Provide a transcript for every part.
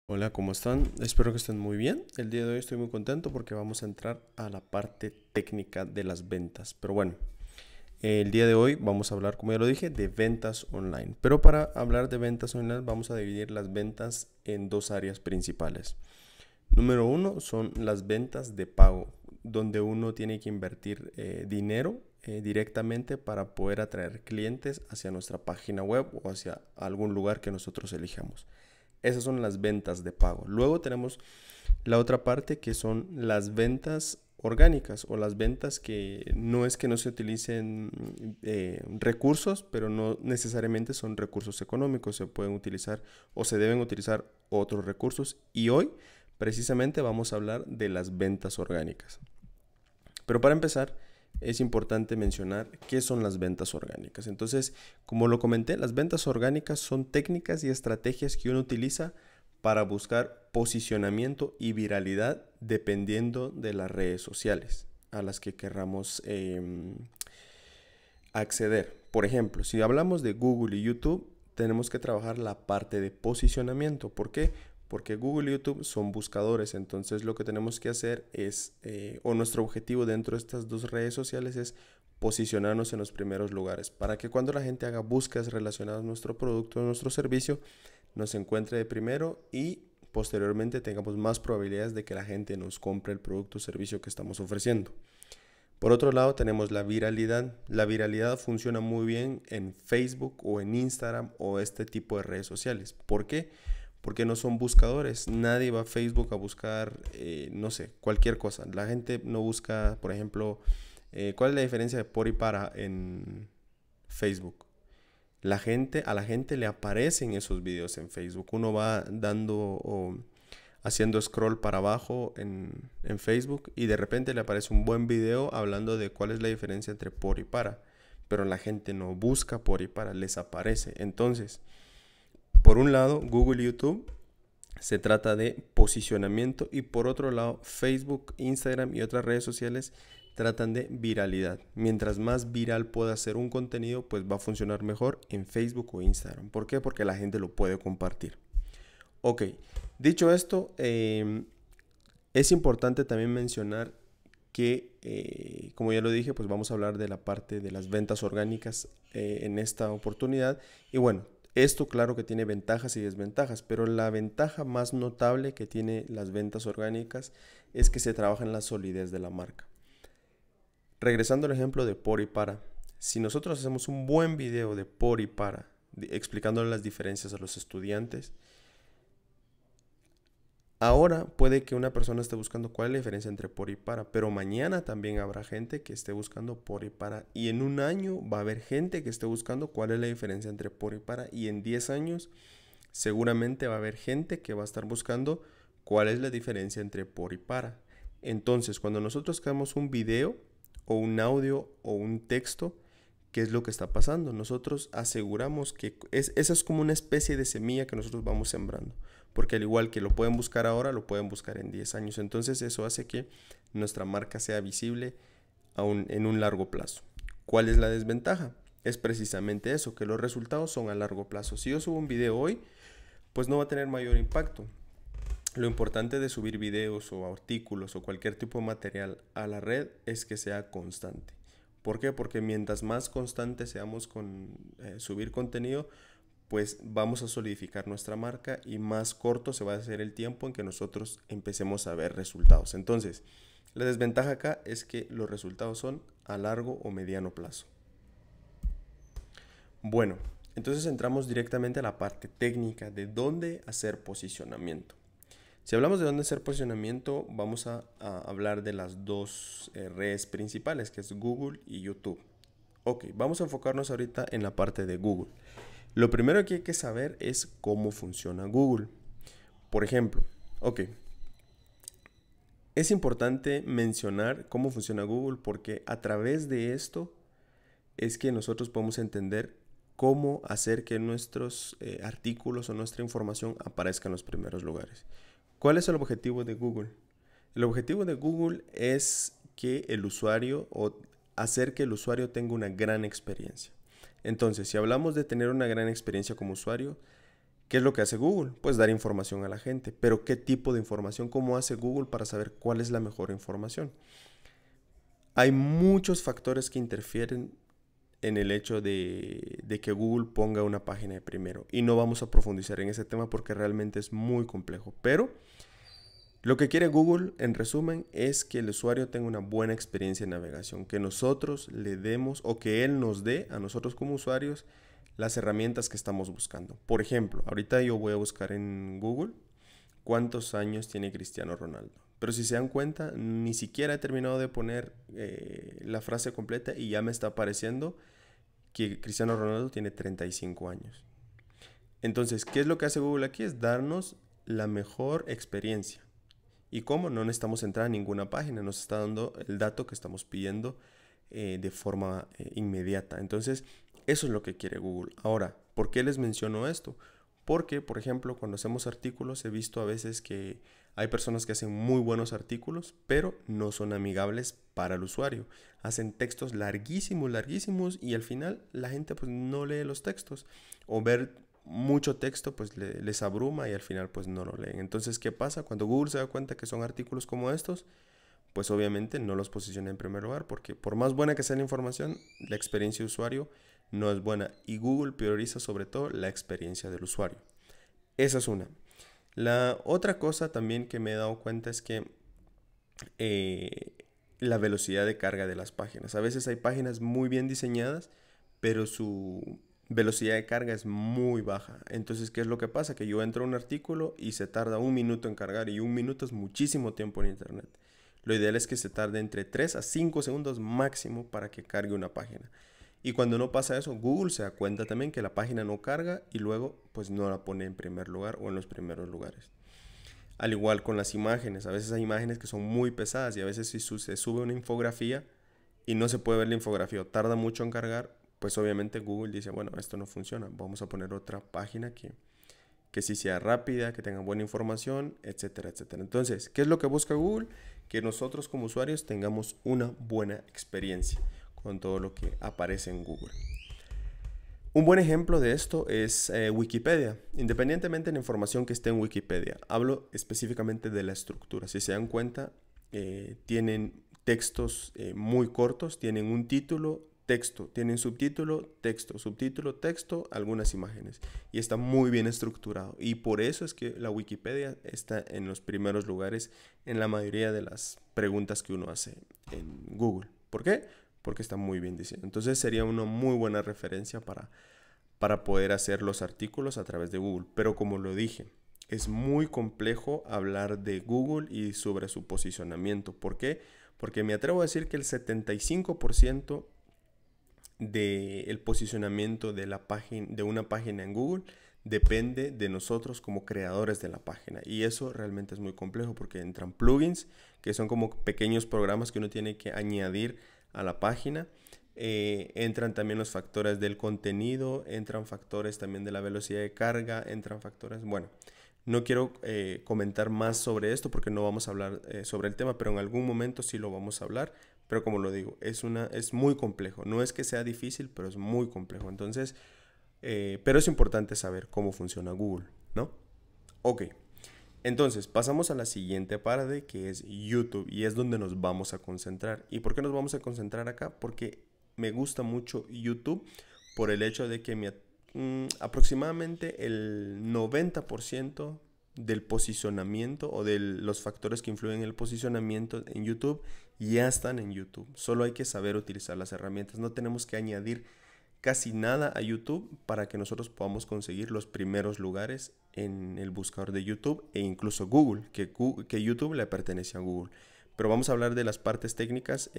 Hola, ¿cómo están? Espero que estén muy bien. El día de hoy estoy muy contento porque vamos a entrar a la parte técnica de las ventas. Pero bueno, el día de hoy vamos a hablar, como ya lo dije, de ventas online. Pero para hablar de ventas online vamos a dividir las ventas en dos áreas principales. Número uno son las ventas de pago, donde uno tiene que invertir dinero directamente para poder atraer clientes hacia nuestra página web o hacia algún lugar que nosotros elijamos. Esas son las ventas de pago. Luego tenemos la otra parte que son las ventas orgánicas o las ventas que no se utilicen recursos, pero no necesariamente son recursos económicos. Se pueden utilizar o se deben utilizar otros recursos. Y hoy precisamente vamos a hablar de las ventas orgánicas. Pero para empezar, es importante mencionar qué son las ventas orgánicas. Entonces, como lo comenté, las ventas orgánicas son técnicas y estrategias que uno utiliza para buscar posicionamiento y viralidad dependiendo de las redes sociales a las que querramos acceder. Por ejemplo, si hablamos de Google y YouTube, tenemos que trabajar la parte de posicionamiento. ¿Por qué? Porque Google y YouTube son buscadores, entonces lo que tenemos que hacer es, o nuestro objetivo dentro de estas dos redes sociales es posicionarnos en los primeros lugares, para que cuando la gente haga búsquedas relacionadas a nuestro producto o nuestro servicio, nos encuentre de primero y posteriormente tengamos más probabilidades de que la gente nos compre el producto o servicio que estamos ofreciendo. Por otro lado, tenemos la viralidad. La viralidad funciona muy bien en Facebook o en Instagram o este tipo de redes sociales. ¿Por qué? Porque no son buscadores. Nadie va a Facebook a buscar, no sé, cualquier cosa. La gente no busca, por ejemplo, ¿cuál es la diferencia de por y para en Facebook? A la gente le aparecen esos videos en Facebook. Uno va dando o haciendo scroll para abajo en Facebook y de repente le aparece un buen video hablando de cuál es la diferencia entre por y para. Pero la gente no busca por y para, les aparece. Entonces, por un lado, Google y YouTube se trata de posicionamiento y por otro lado, Facebook, Instagram y otras redes sociales tratan de viralidad. Mientras más viral pueda ser un contenido, pues va a funcionar mejor en Facebook o Instagram. ¿Por qué? Porque la gente lo puede compartir. Ok, dicho esto, es importante también mencionar que, como ya lo dije, pues vamos a hablar de la parte de las ventas orgánicas en esta oportunidad. Y bueno, esto claro que tiene ventajas y desventajas, pero la ventaja más notable que tiene las ventas orgánicas es que se trabaja en la solidez de la marca. Regresando al ejemplo de por y para, si nosotros hacemos un buen video de por y para, explicándole las diferencias a los estudiantes, ahora puede que una persona esté buscando cuál es la diferencia entre por y para, pero mañana también habrá gente que esté buscando por y para. Y en un año va a haber gente que esté buscando cuál es la diferencia entre por y para. Y en 10 años seguramente va a haber gente que va a estar buscando cuál es la diferencia entre por y para. Entonces, cuando nosotros creamos un video o un audio o un texto, ¿qué es lo que está pasando? Nosotros aseguramos que esa es como una especie de semilla que nosotros vamos sembrando, porque al igual que lo pueden buscar ahora, lo pueden buscar en 10 años. Entonces eso hace que nuestra marca sea visible en un largo plazo. ¿Cuál es la desventaja? Es precisamente eso, que los resultados son a largo plazo. Si yo subo un video hoy, pues no va a tener mayor impacto. Lo importante de subir videos o artículos o cualquier tipo de material a la red es que sea constante. ¿Por qué? Porque mientras más constante seamos con subir contenido, pues vamos a solidificar nuestra marca y más corto se va a hacer el tiempo en que nosotros empecemos a ver resultados. Entonces, la desventaja acá es que los resultados son a largo o mediano plazo. Bueno, entonces entramos directamente a la parte técnica de dónde hacer posicionamiento. Si hablamos de dónde hacer posicionamiento, vamos a hablar de las dos redes principales, que es Google y YouTube. Ok, vamos a enfocarnos ahorita en la parte de Google. Lo primero que hay que saber es cómo funciona Google. Por ejemplo, ok, es importante mencionar cómo funciona Google porque a través de esto es que nosotros podemos entender cómo hacer que nuestros artículos o nuestra información aparezca en los primeros lugares. ¿Cuál es el objetivo de Google? El objetivo de Google es que el usuario o hacer que el usuario tenga una gran experiencia. Entonces, si hablamos de tener una gran experiencia como usuario, ¿Qué es lo que hace Google? Pues dar información a la gente. Pero ¿qué tipo de información? ¿Cómo hace Google para saber cuál es la mejor información? Hay muchos factores que interfieren en el hecho de que Google ponga una página de primero. Y no vamos a profundizar en ese tema porque realmente es muy complejo. Pero lo que quiere Google, en resumen, es que el usuario tenga una buena experiencia de navegación, que nosotros le demos o que él nos dé a nosotros como usuarios las herramientas que estamos buscando. Por ejemplo, ahorita yo voy a buscar en Google cuántos años tiene Cristiano Ronaldo. Pero si se dan cuenta, ni siquiera he terminado de poner la frase completa y ya me está apareciendo que Cristiano Ronaldo tiene 35 años. Entonces, ¿qué es lo que hace Google aquí? Es darnos la mejor experiencia. ¿Y cómo? No necesitamos entrar a ninguna página, nos está dando el dato que estamos pidiendo de forma inmediata. Entonces, eso es lo que quiere Google. Ahora, ¿por qué les menciono esto? Porque, por ejemplo, cuando hacemos artículos, he visto a veces que hay personas que hacen muy buenos artículos, pero no son amigables para el usuario. Hacen textos larguísimos, larguísimos, y al final la gente pues no lee los textos. O ver mucho texto pues les abruma y al final pues no lo leen. Entonces, ¿qué pasa? Cuando Google se da cuenta que son artículos como estos, pues obviamente no los posiciona en primer lugar, porque por más buena que sea la información, la experiencia de usuario no es buena y Google prioriza sobre todo la experiencia del usuario. Esa es una. La otra cosa también que me he dado cuenta es que la velocidad de carga de las páginas. A veces hay páginas muy bien diseñadas, pero su velocidad de carga es muy baja. Entonces, ¿qué es lo que pasa? Que yo entro a un artículo y se tarda 1 minuto en cargar, y 1 minuto es muchísimo tiempo en internet. Lo ideal es que se tarde entre 3 a 5 segundos máximo para que cargue una página. Y cuando no pasa eso, Google se da cuenta también que la página no carga y luego pues no la pone en primer lugar o en los primeros lugares. Al igual con las imágenes, a veces hay imágenes que son muy pesadas y a veces si se sube una infografía y no se puede ver la infografía o tarda mucho en cargar, pues obviamente Google dice, bueno, esto no funciona, vamos a poner otra página que sí sea rápida, que tenga buena información, etcétera, etcétera. Entonces, ¿qué es lo que busca Google? Que nosotros como usuarios tengamos una buena experiencia con todo lo que aparece en Google. Un buen ejemplo de esto es Wikipedia. Independientemente de la información que esté en Wikipedia, hablo específicamente de la estructura. Si se dan cuenta, tienen textos muy cortos, tienen un título, texto, tienen subtítulo, texto, subtítulo, texto, algunas imágenes. Y está muy bien estructurado. Y por eso es que la Wikipedia está en los primeros lugares en la mayoría de las preguntas que uno hace en Google. ¿Por qué? Porque está muy bien diseñado. Entonces sería una muy buena referencia para poder hacer los artículos a través de Google. Pero como lo dije, es muy complejo hablar de Google y sobre su posicionamiento. ¿Por qué? Porque me atrevo a decir que el 75% del posicionamiento de una página en Google depende de nosotros como creadores de la página. Y eso realmente es muy complejo porque entran plugins, que son como pequeños programas que uno tiene que añadir a la página. Entran también los factores del contenido, entran factores también de la velocidad de carga, entran factores, bueno, no quiero comentar más sobre esto porque no vamos a hablar sobre el tema, pero en algún momento sí lo vamos a hablar. Pero como lo digo, es muy complejo. No es que sea difícil, pero es muy complejo. Entonces, pero es importante saber cómo funciona Google, ¿no? Ok. Entonces, pasamos a la siguiente parte, que es YouTube, y es donde nos vamos a concentrar. ¿Y por qué nos vamos a concentrar acá? Porque me gusta mucho YouTube por el hecho de que aproximadamente el 90% del posicionamiento o de los factores que influyen en el posicionamiento en YouTube ya están en YouTube. Solo hay que saber utilizar las herramientas. No tenemos que añadir casi nada a YouTube para que nosotros podamos conseguir los primeros lugares en el buscador de YouTube e incluso Google, que YouTube le pertenece a Google. Pero vamos a hablar de las partes técnicas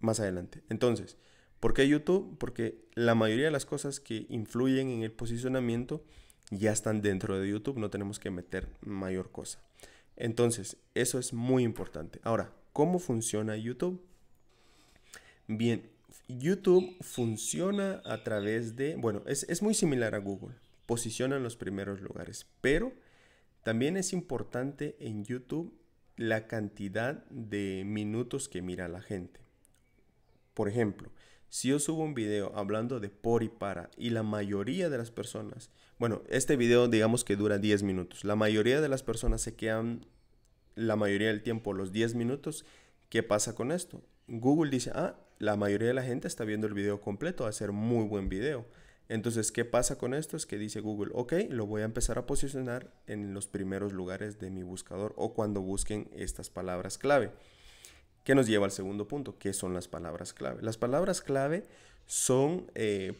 más adelante. Entonces, ¿por qué YouTube? Porque la mayoría de las cosas que influyen en el posicionamiento ya están dentro de YouTube, no tenemos que meter mayor cosa. Entonces, eso es muy importante. Ahora, ¿cómo funciona YouTube? Bien, YouTube funciona a través de, bueno, es muy similar a Google, posiciona en los primeros lugares, pero también es importante en YouTube la cantidad de minutos que mira la gente. Por ejemplo, Si yo subo un video hablando de por y para y la mayoría de las personas, bueno, este video digamos que dura 10 minutos, la mayoría de las personas se quedan la mayoría del tiempo los 10 minutos, ¿qué pasa con esto? Google dice, la mayoría de la gente está viendo el video completo, va a ser muy buen video. Entonces, ¿qué pasa con esto? Es que dice Google, ok, lo voy a empezar a posicionar en los primeros lugares de mi buscador o cuando busquen estas palabras clave. ¿Qué nos lleva al segundo punto? ¿Qué son las palabras clave? Las palabras clave son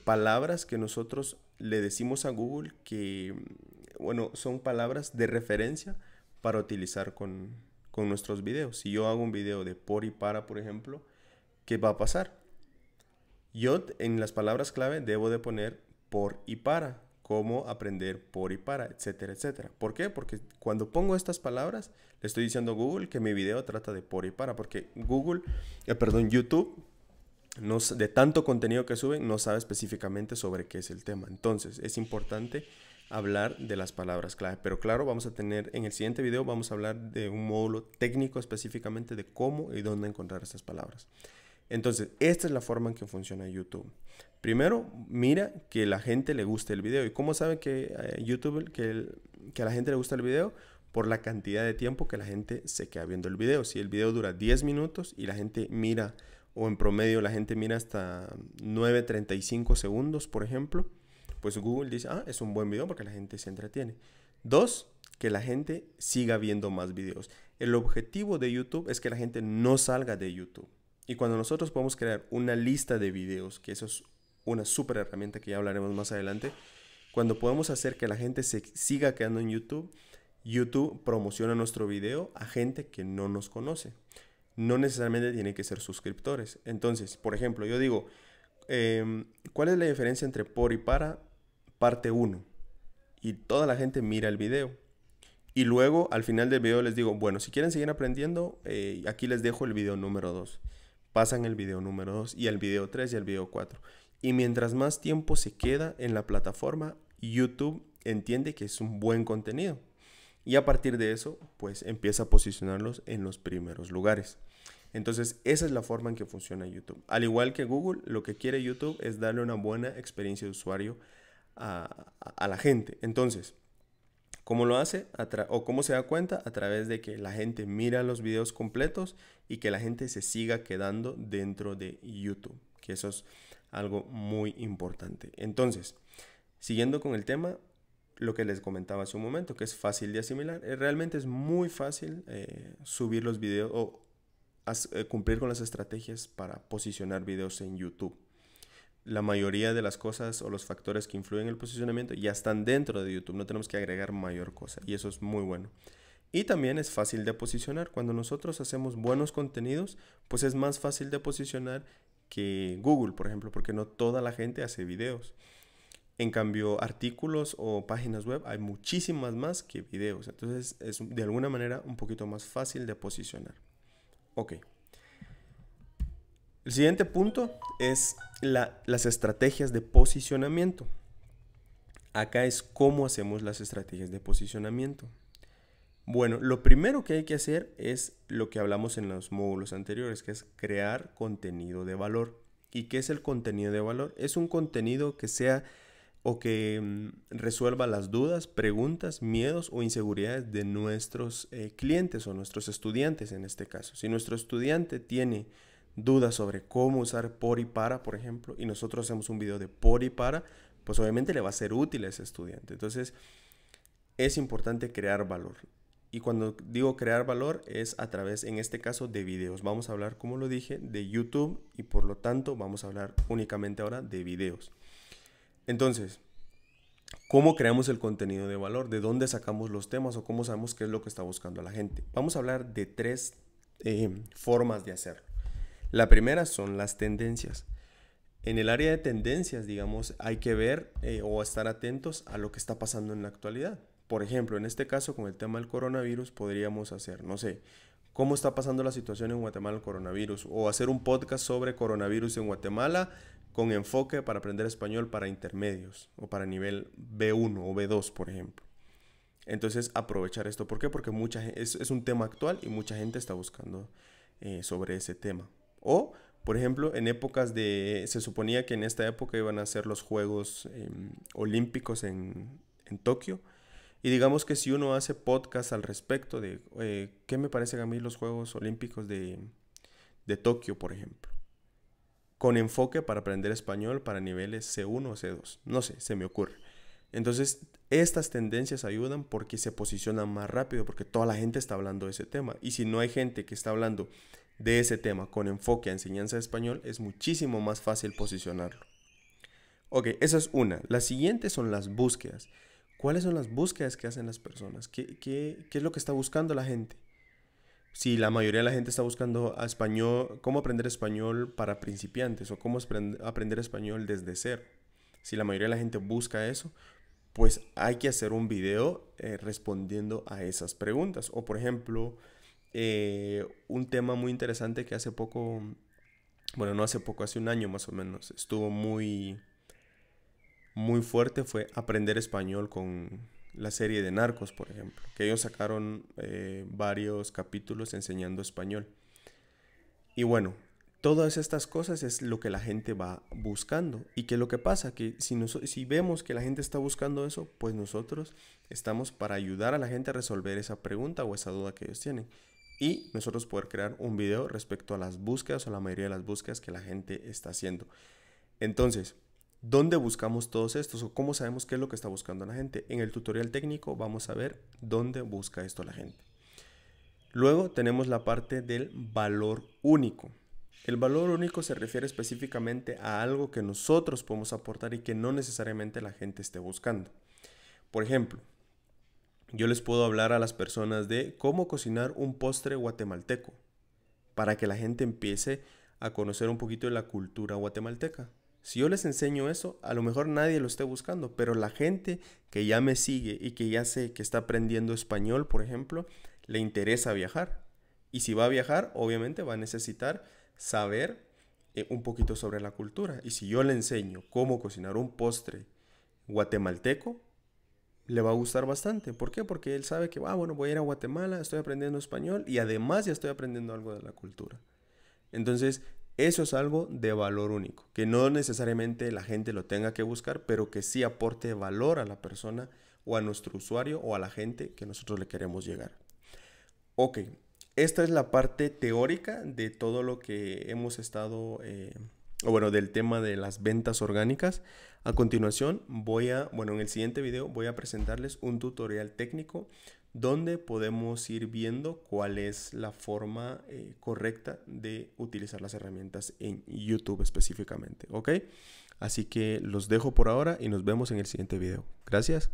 palabras que nosotros le decimos a Google que, bueno, son palabras de referencia para utilizar con nuestros videos. Si yo hago un video de por y para, por ejemplo, ¿qué va a pasar? Yo en las palabras clave debo de poner por y para, cómo aprender por y para, etcétera, etcétera. ¿Por qué? Porque cuando pongo estas palabras, le estoy diciendo a Google que mi video trata de por y para, porque YouTube, de tanto contenido que suben, no sabe específicamente sobre qué es el tema. Entonces, es importante hablar de las palabras clave. Pero claro, vamos a tener, en el siguiente video vamos a hablar de un módulo técnico específicamente de cómo y dónde encontrar estas palabras. Entonces, esta es la forma en que funciona YouTube. Primero, mira que la gente le guste el video. ¿Y cómo sabe que YouTube, que a la gente le gusta el video? Por la cantidad de tiempo que la gente se queda viendo el video. Si el video dura 10 minutos y la gente mira, o en promedio la gente mira hasta 9:35 segundos, por ejemplo, pues Google dice, es un buen video porque la gente se entretiene. 2, que la gente siga viendo más videos. El objetivo de YouTube es que la gente no salga de YouTube. Y cuando nosotros podemos crear una lista de videos, que eso es una súper herramienta que ya hablaremos más adelante, cuando podemos hacer que la gente se siga quedando en YouTube, YouTube promociona nuestro video a gente que no nos conoce. No necesariamente tiene que ser suscriptores. Entonces, por ejemplo, yo digo, ¿cuál es la diferencia entre por y para parte 1? Y toda la gente mira el video. Y luego, al final del video les digo, bueno, si quieren seguir aprendiendo, aquí les dejo el video número 2. Pasan el video número 2 y el video 3 y el video 4. Y mientras más tiempo se queda en la plataforma, YouTube entiende que es un buen contenido. Y a partir de eso, pues empieza a posicionarlos en los primeros lugares. Entonces, esa es la forma en que funciona YouTube. Al igual que Google, lo que quiere YouTube es darle una buena experiencia de usuario a la gente. Entonces, ¿cómo lo hace? ¿O cómo se da cuenta? A través de que la gente mira los videos completos y que la gente se siga quedando dentro de YouTube, que eso es algo muy importante. Entonces, siguiendo con el tema, lo que les comentaba hace un momento, que es fácil de asimilar, realmente es muy fácil subir los videos o cumplir con las estrategias para posicionar videos en YouTube. La mayoría de las cosas o los factores que influyen en el posicionamiento ya están dentro de YouTube, no tenemos que agregar mayor cosa y eso es muy bueno. Y también es fácil de posicionar. Cuando nosotros hacemos buenos contenidos, pues es más fácil de posicionar que Google, por ejemplo, porque no toda la gente hace videos. En cambio, artículos o páginas web hay muchísimas más que videos. Entonces es de alguna manera un poquito más fácil de posicionar. Ok. El siguiente punto es las estrategias de posicionamiento. Acá es cómo hacemos las estrategias de posicionamiento. Bueno, lo primero que hay que hacer es lo que hablamos en los módulos anteriores, que es crear contenido de valor. ¿Y qué es el contenido de valor? Es un contenido que sea o que resuelva las dudas, preguntas, miedos o inseguridades de nuestros clientes o nuestros estudiantes en este caso. Si nuestro estudiante tiene dudas sobre cómo usar por y para, por ejemplo, y nosotros hacemos un video de por y para, pues obviamente le va a ser útil a ese estudiante. Entonces, es importante crear valor. Y cuando digo crear valor es a través, en este caso, de videos. Vamos a hablar, como lo dije, de YouTube y por lo tanto vamos a hablar únicamente ahora de videos. Entonces, ¿cómo creamos el contenido de valor? ¿De dónde sacamos los temas o cómo sabemos qué es lo que está buscando la gente? Vamos a hablar de 3 formas de hacerlo. La primera son las tendencias. En el área de tendencias, digamos, hay que ver o estar atentos a lo que está pasando en la actualidad. Por ejemplo, en este caso, con el tema del coronavirus, podríamos hacer, no sé, cómo está pasando la situación en Guatemala el coronavirus, o hacer un podcast sobre coronavirus en Guatemala con enfoque para aprender español para intermedios, o para nivel B1 o B2, por ejemplo. Entonces, aprovechar esto. ¿Por qué? Porque es un tema actual y mucha gente está buscando sobre ese tema. O Por ejemplo, se suponía que en esta época iban a ser los Juegos Olímpicos en Tokio. Y digamos que si uno hace podcast al respecto de qué me parecen a mí los Juegos Olímpicos de Tokio, por ejemplo, con enfoque para aprender español para niveles C1 o C2, no sé, se me ocurre. Entonces, estas tendencias ayudan porque se posicionan más rápido, porque toda la gente está hablando de ese tema. Y si no hay gente que está hablando de ese tema con enfoque a enseñanza de español, es muchísimo más fácil posicionarlo. Ok, esa es una. La siguiente son las búsquedas. ¿Cuáles son las búsquedas que hacen las personas? ¿Qué es lo que está buscando la gente? Si la mayoría de la gente está buscando español, cómo aprender español para principiantes o cómo aprender español desde cero. Si la mayoría de la gente busca eso, pues hay que hacer un video respondiendo a esas preguntas. O por ejemplo, un tema muy interesante que hace poco, bueno, no hace poco, hace un año más o menos, estuvo muy fuerte fue aprender español con la serie de Narcos, por ejemplo, que ellos sacaron varios capítulos enseñando español. Y bueno, todas estas cosas es lo que la gente va buscando. ¿Y qué es lo que pasa? Que si vemos que la gente está buscando eso, pues nosotros estamos para ayudar a la gente a resolver esa pregunta o esa duda que ellos tienen. Y nosotros poder crear un video respecto a las búsquedas o la mayoría de las búsquedas que la gente está haciendo. Entonces, ¿dónde buscamos todos estos o cómo sabemos qué es lo que está buscando la gente? En el tutorial técnico vamos a ver dónde busca esto la gente. Luego tenemos la parte del valor único. El valor único se refiere específicamente a algo que nosotros podemos aportar y que no necesariamente la gente esté buscando. Por ejemplo, yo les puedo hablar a las personas de cómo cocinar un postre guatemalteco para que la gente empiece a conocer un poquito de la cultura guatemalteca. Si yo les enseño eso, a lo mejor nadie lo esté buscando, pero la gente que ya me sigue y que ya sé que está aprendiendo español, por ejemplo, le interesa viajar. Y si va a viajar, obviamente va a necesitar saber un poquito sobre la cultura. Y si yo le enseño cómo cocinar un postre guatemalteco, le va a gustar bastante. ¿Por qué? Porque él sabe que, bueno, voy a ir a Guatemala, estoy aprendiendo español y además ya estoy aprendiendo algo de la cultura. Entonces, eso es algo de valor único, que no necesariamente la gente lo tenga que buscar, pero que sí aporte valor a la persona o a nuestro usuario o a la gente que nosotros le queremos llegar. Ok, esta es la parte teórica de todo lo que hemos estado, del tema de las ventas orgánicas. A continuación en el siguiente video voy a presentarles un tutorial técnico donde podemos ir viendo cuál es la forma correcta de utilizar las herramientas en YouTube específicamente, ¿ok? Así que los dejo por ahora y nos vemos en el siguiente video. Gracias.